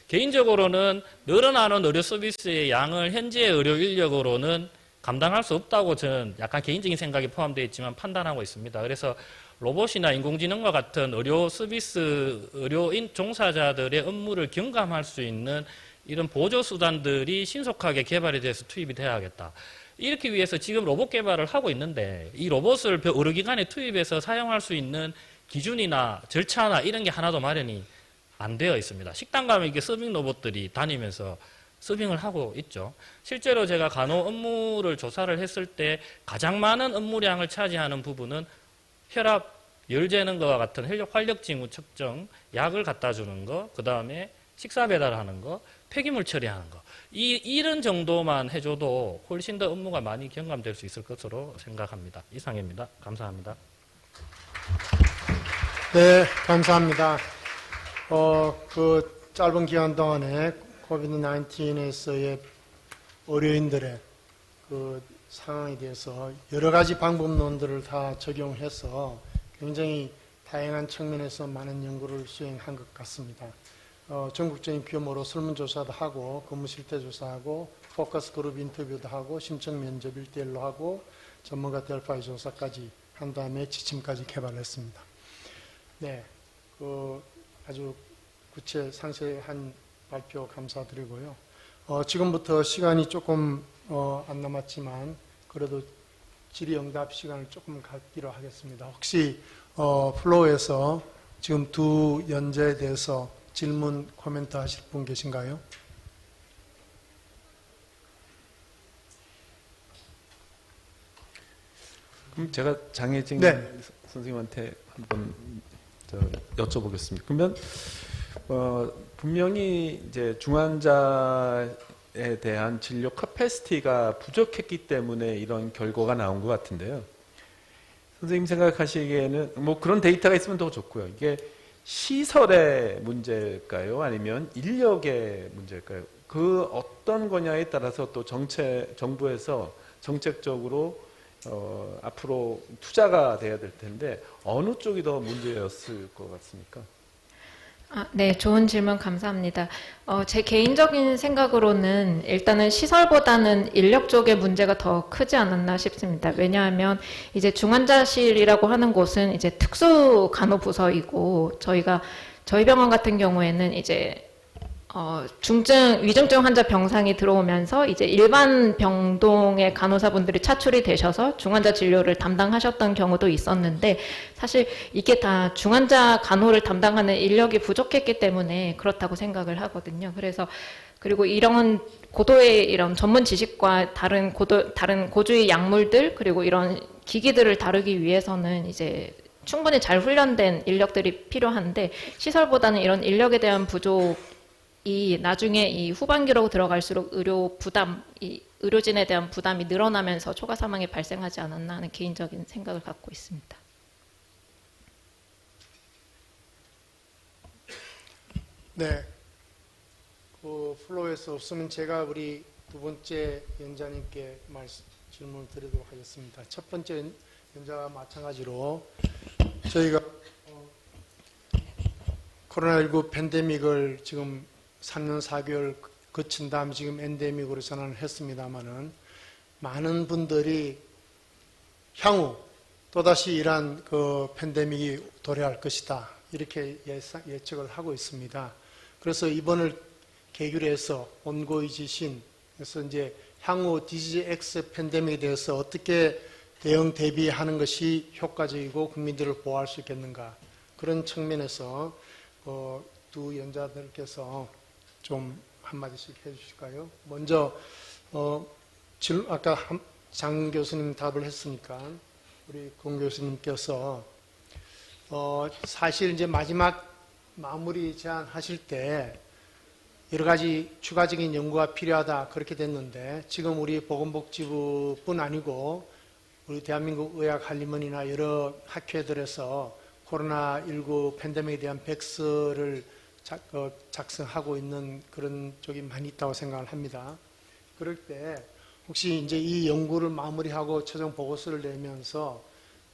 개인적으로는 늘어나는 의료 서비스의 양을 현재의 의료 인력으로는 감당할 수 없다고 저는 약간 개인적인 생각이 포함되어 있지만 판단하고 있습니다. 그래서 로봇이나 인공지능과 같은 의료 서비스, 의료인 종사자들의 업무를 경감할 수 있는 이런 보조수단들이 신속하게 개발이 돼서 투입이 돼야겠다. 이렇게 위해서 지금 로봇 개발을 하고 있는데 이 로봇을 의료기관에 투입해서 사용할 수 있는 기준이나 절차나 이런 게 하나도 마련이 안 되어 있습니다. 식당 가면 이게 서빙 로봇들이 다니면서 서빙을 하고 있죠. 실제로 제가 간호 업무를 조사를 했을 때 가장 많은 업무량을 차지하는 부분은 혈압, 열 재는 것과 같은 활력 징후 측정, 약을 갖다 주는 거, 그 다음에 식사 배달하는 거, 폐기물 처리하는 거. 이런 정도만 해줘도 훨씬 더 업무가 많이 경감될 수 있을 것으로 생각합니다. 이상입니다. 감사합니다. 네, 감사합니다. 그 짧은 기간 동안에 코비드-19에서의 의료인들의 그 상황에 대해서 여러 가지 방법론들을 다 적용해서 굉장히 다양한 측면에서 많은 연구를 수행한 것 같습니다. 전국적인 규모로 설문조사도 하고 근무 실태 조사하고 포커스 그룹 인터뷰도 하고 심층 면접 1대1로 하고 전문가 델파이 조사까지 한 다음에 지침까지 개발했습니다. 네, 아주 상세한 발표 감사드리고요. 지금부터 시간이 조금 안 남았지만 그래도 질의응답 시간을 조금 갖기로 하겠습니다. 혹시 플로어에서 지금 두 연재에 대해서 질문, 코멘트 하실 분 계신가요? 그럼 제가 장혜진 네. 선생님한테 한번 여쭤보겠습니다. 그러면 분명히 이제 중환자에 대한 진료 캐패시티가 부족했기 때문에 이런 결과가 나온 것 같은데요. 선생님 생각하시기에는 뭐 그런 데이터가 있으면 더 좋고요. 이게 시설의 문제일까요? 아니면 인력의 문제일까요? 그 어떤 거냐에 따라서 또 정부에서 정책적으로 앞으로 투자가 돼야 될 텐데 어느 쪽이 더 문제였을 것 같습니까? 네, 좋은 질문 감사합니다. 제 개인적인 생각으로는 일단은 시설보다는 인력 쪽의 문제가 더 크지 않았나 싶습니다. 왜냐하면 이제 중환자실이라고 하는 곳은 이제 특수 간호부서이고 저희 병원 같은 경우에는 이제 위중증 환자 병상이 들어오면서 이제 일반 병동의 간호사분들이 차출이 되셔서 중환자 진료를 담당하셨던 경우도 있었는데 사실 이게 다 중환자 간호를 담당하는 인력이 부족했기 때문에 그렇다고 생각을 하거든요. 그리고 이런 고도의 이런 전문 지식과 다른 고주의 약물들 그리고 이런 기기들을 다루기 위해서는 이제 충분히 잘 훈련된 인력들이 필요한데 시설보다는 이런 인력에 대한 부족이 나중에 이 후반기로 들어갈수록 의료진에 대한 부담이 늘어나면서 초과 사망이 발생하지 않았나 하는 개인적인 생각을 갖고 있습니다. 네. 플로어에서 없으면 제가 우리 두 번째 연자님께 질문을 드리도록 하겠습니다. 첫 번째 연자와 마찬가지로 저희가 코로나19 팬데믹을 지금 3년 4개월 거친 다음 지금 엔데믹으로 전환을 했습니다마는 많은 분들이 향후 또다시 이러한 그 팬데믹이 도래할 것이다. 이렇게 예측을 하고 있습니다. 그래서 이번을 계기로 해서 온고이 지신, 그래서 이제 향후 디지즈 X 팬데믹에 대해서 어떻게 대응 대비하는 것이 효과적이고 국민들을 보호할 수 있겠는가. 그런 측면에서 두 연자들께서 좀 한마디씩 해주실까요? 먼저 아까 장 교수님 답을 했으니까 우리 공 교수님께서 사실 이제 마지막 마무리 제안하실 때 여러 가지 추가적인 연구가 필요하다 그렇게 됐는데 지금 우리 보건복지부뿐 아니고 우리 대한민국 의학한림원이나 여러 학회들에서 코로나19 팬데믹에 대한 백서를 작성하고 있는 그런 쪽이 많이 있다고 생각을 합니다. 그럴 때 혹시 이제 이 연구를 마무리하고 최종 보고서를 내면서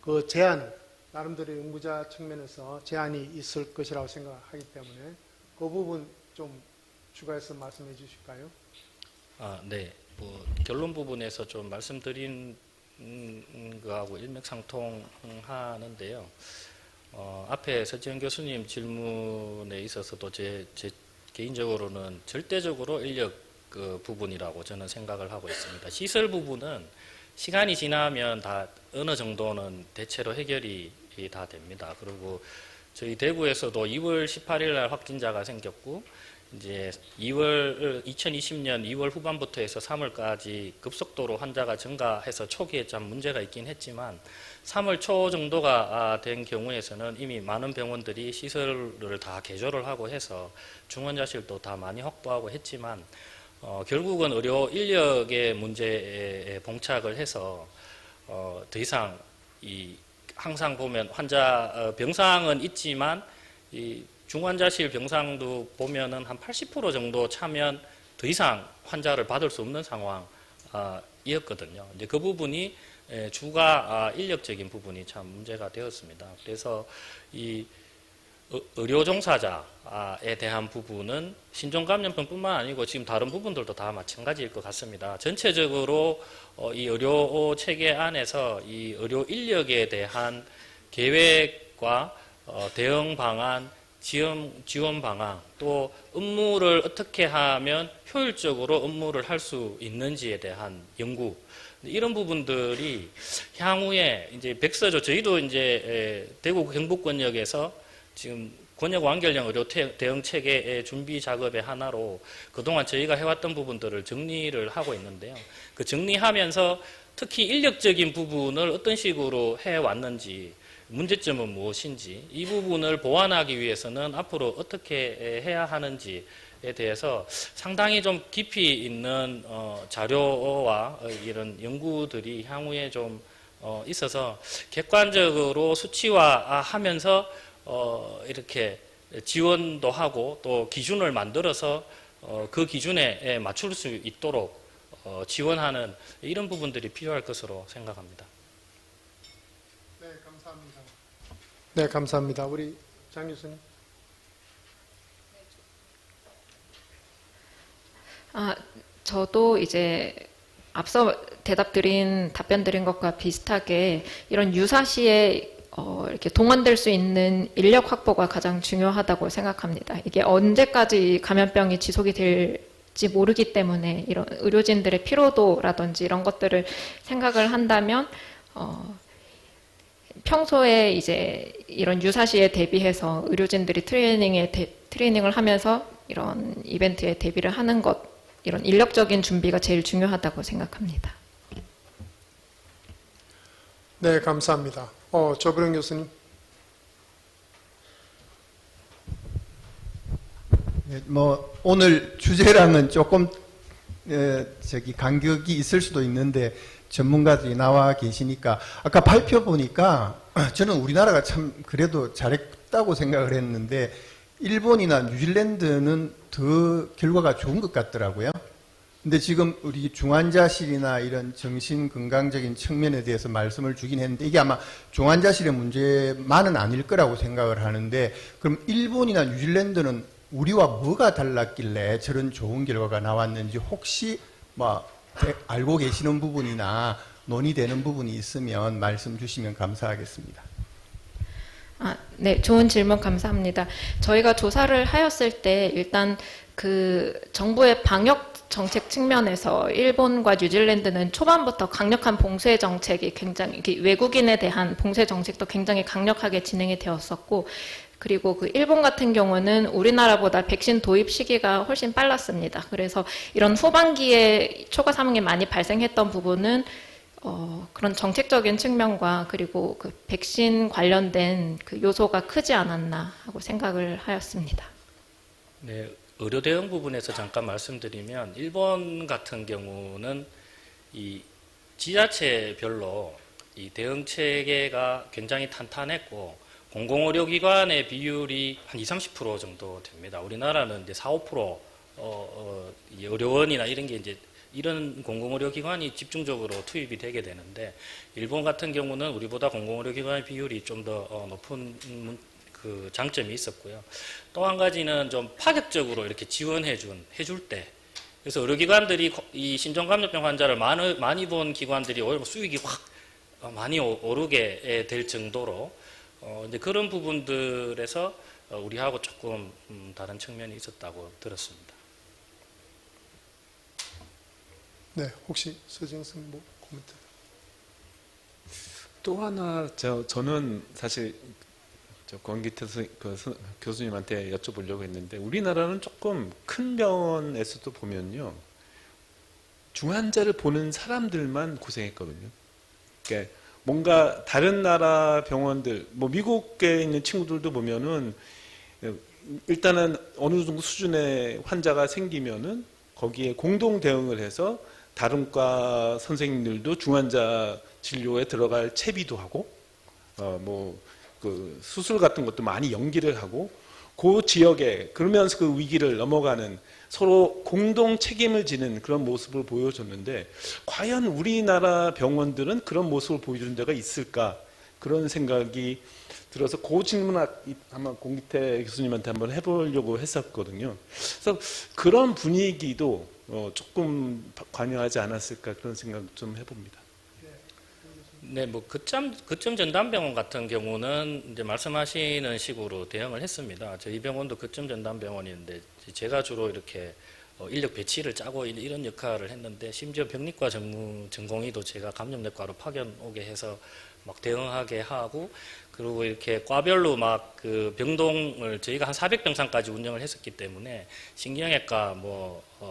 그 제안을 나름대로 연구자 측면에서 제안이 있을 것이라고 생각하기 때문에 그 부분 좀 추가해서 말씀해 주실까요? 네. 결론 부분에서 좀 말씀드린 거하고 일맥상통하는데요. 앞에 서지현 교수님 질문에 있어서도 제 개인적으로는 절대적으로 인력 그 부분이라고 저는 생각을 하고 있습니다. 시설 부분은 시간이 지나면 다 어느 정도는 대체로 해결이 다 됩니다. 그리고 저희 대구에서도 2월 18일 날 확진자가 생겼고 이제 2020년 2월 후반부터 해서 3월까지 급속도로 환자가 증가해서 초기에 좀 문제가 있긴 했지만 3월 초 정도가 된 경우에서는 이미 많은 병원들이 시설을 다 개조를 하고 해서 중환자실도 다 많이 확보하고 했지만 결국은 의료 인력의 문제에 봉착을 해서 더 이상 항상 보면 환자 병상은 있지만 이 중환자실 병상도 보면은 한 80% 정도 차면 더 이상 환자를 받을 수 없는 상황이었거든요. 이제 그 부분이 주가 인력적인 부분이 참 문제가 되었습니다. 그래서 이 의료 종사자에 대한 부분은 신종감염병뿐만 아니고 지금 다른 부분들도 다 마찬가지일 것 같습니다. 전체적으로 이 의료 체계 안에서 이 의료 인력에 대한 계획과 대응 방안, 지원 방안, 또 업무를 어떻게 하면 효율적으로 업무를 할 수 있는지에 대한 연구, 이런 부분들이 향후에 이제 백서조 저희도 이제 대구 경북권역에서 지금 권역 완결형 의료 대응 체계 준비 작업의 하나로 그동안 저희가 해왔던 부분들을 정리를 하고 있는데요. 그 정리하면서 특히 인력적인 부분을 어떤 식으로 해왔는지, 문제점은 무엇인지, 이 부분을 보완하기 위해서는 앞으로 어떻게 해야 하는지에 대해서 상당히 좀 깊이 있는 자료와 이런 연구들이 향후에 좀 있어서 객관적으로 수치화하면서 이렇게 지원도 하고 또 기준을 만들어서 그 기준에 맞출 수 있도록 지원하는 이런 부분들이 필요할 것으로 생각합니다. 네, 감사합니다. 네, 감사합니다. 우리 장 교수님. 저도 이제 앞서 답변 드린 것과 비슷하게 이런 유사시에 이렇게 동원될 수 있는 인력 확보가 가장 중요하다고 생각합니다. 이게 언제까지 감염병이 지속이 될지 모르기 때문에 이런 의료진들의 피로도라든지 이런 것들을 생각을 한다면 평소에 이제 이런 유사시에 대비해서 의료진들이 트레이닝을 하면서 이런 이벤트에 대비를 하는 것, 이런 인력적인 준비가 제일 중요하다고 생각합니다. 네, 감사합니다. 조부령 교수님. 네, 오늘 주제랑은 조금 간격이 있을 수도 있는데 전문가들이 나와 계시니까 아까 발표 보니까 저는 우리나라가 참 그래도 잘했다고 생각을 했는데 일본이나 뉴질랜드는 더 결과가 좋은 것 같더라고요. 근데 지금 우리 중환자실이나 이런 정신건강적인 측면에 대해서 말씀을 주긴 했는데 이게 아마 중환자실의 문제만은 아닐 거라고 생각을 하는데 그럼 일본이나 뉴질랜드는 우리와 뭐가 달랐길래 저런 좋은 결과가 나왔는지 혹시 알고 계시는 부분이나 논의되는 부분이 있으면 말씀 주시면 감사하겠습니다. 네, 좋은 질문 감사합니다. 저희가 조사를 하였을 때 일단 그 정부의 방역 정책 측면에서 일본과 뉴질랜드는 초반부터 강력한 봉쇄 정책이 굉장히 외국인에 대한 봉쇄 정책도 굉장히 강력하게 진행이 되었었고 그리고 그 일본 같은 경우는 우리나라보다 백신 도입 시기가 훨씬 빨랐습니다. 그래서 이런 후반기에 초과 사망이 많이 발생했던 부분은 그런 정책적인 측면과 그리고 그 백신 관련된 그 요소가 크지 않았나 하고 생각을 하였습니다. 네, 의료 대응 부분에서 잠깐 말씀드리면 일본 같은 경우는 이 지자체별로 이 대응 체계가 굉장히 탄탄했고 공공의료기관의 비율이 한 20-30% 정도 됩니다. 우리나라는 이제 4-5% 의료원이나 이런 게 이제 이런 공공의료기관이 집중적으로 투입이 되게 되는데 일본 같은 경우는 우리보다 공공의료기관의 비율이 좀 더 높은 그 장점이 있었고요. 또 한 가지는 좀 파격적으로 이렇게 해줄 때 그래서 의료기관들이 이 신종감염병 환자를 많이 본 기관들이 오히려 수익이 확 많이 오르게 될 정도로 이제 그런 부분들에서 우리하고 조금 다른 측면이 있었다고 들었습니다. 네, 혹시 서지영 선생님 코멘트. 또 하나 저는 사실 저 권기태 교수님한테 여쭤보려고 했는데 우리나라는 조금 큰 병원에서도 보면요. 중환자를 보는 사람들만 고생했거든요. 그러니까 뭔가 다른 나라 병원들, 뭐 미국에 있는 친구들도 보면은 일단은 어느 정도 수준의 환자가 생기면은 거기에 공동 대응을 해서 다른 과 선생님들도 중환자 진료에 들어갈 채비도 하고, 그 수술 같은 것도 많이 연기를 하고, 그 지역에 그러면서 그 위기를 넘어가는 서로 공동 책임을 지는 그런 모습을 보여줬는데 과연 우리나라 병원들은 그런 모습을 보여준 데가 있을까 그런 생각이 들어서 그 질문 아마 공기태 교수님한테 한번 해보려고 했었거든요. 그래서 그런 분위기도 조금 관여하지 않았을까 그런 생각 좀 해봅니다. 네, 뭐 거점 전담병원 같은 경우는 이제 말씀하시는 식으로 대응을 했습니다. 저희 병원도 거점 전담병원인데 제가 주로 이렇게 인력 배치를 짜고 이런 역할을 했는데 심지어 병리과 전공의도 제가 감염내과로 파견 오게 해서 막 대응하게 하고 그리고 이렇게 과별로 막 그 병동을 저희가 한 400병상까지 운영을 했었기 때문에 신경외과,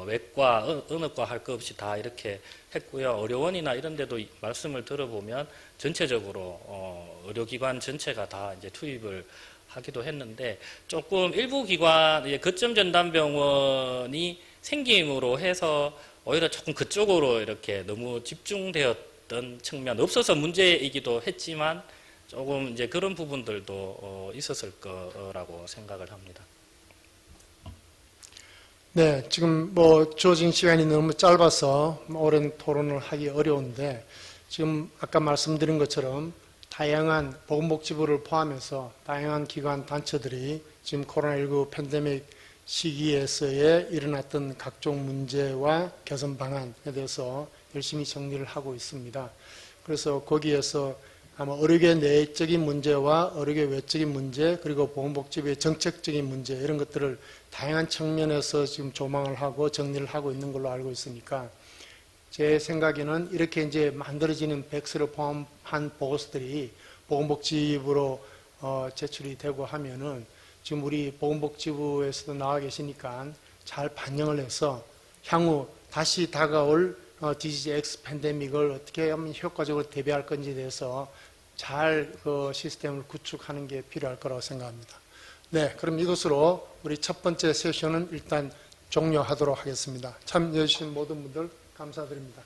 외과, 어느 과 할 것 없이 다 이렇게 했고요. 의료원이나 이런 데도 말씀을 들어보면 전체적으로 의료기관 전체가 다 이제 투입을 하기도 했는데 조금 일부 기관, 거점 전담병원이 생김으로 해서 오히려 조금 그쪽으로 이렇게 너무 집중되었던 측면, 없어서 문제이기도 했지만 조금 이제 그런 부분들도 있었을 거라고 생각을 합니다. 네, 지금 주어진 시간이 너무 짧아서 오랜 토론을 하기 어려운데 지금 아까 말씀드린 것처럼 다양한 보건복지부를 포함해서 다양한 기관 단체들이 지금 코로나19 팬데믹 시기에서의 일어났던 각종 문제와 개선 방안에 대해서 열심히 정리를 하고 있습니다. 그래서 거기에서 아마 의료계 내적인 문제와 의료계 외적인 문제 그리고 보건복지부의 정책적인 문제 이런 것들을 다양한 측면에서 지금 조망을 하고 정리를 하고 있는 걸로 알고 있으니까 제 생각에는 이렇게 이제 만들어지는 백스를 포함한 보고서들이 보건복지부로 제출이 되고 하면은 지금 우리 보건복지부에서도 나와 계시니까 잘 반영을 해서 향후 다시 다가올 디지즈 X 팬데믹을 어떻게 하면 효과적으로 대비할 건지에 대해서 잘 그 시스템을 구축하는 게 필요할 거라고 생각합니다. 네, 그럼 이것으로 우리 첫 번째 세션은 일단 종료하도록 하겠습니다. 참여해 주신 모든 분들 감사드립니다.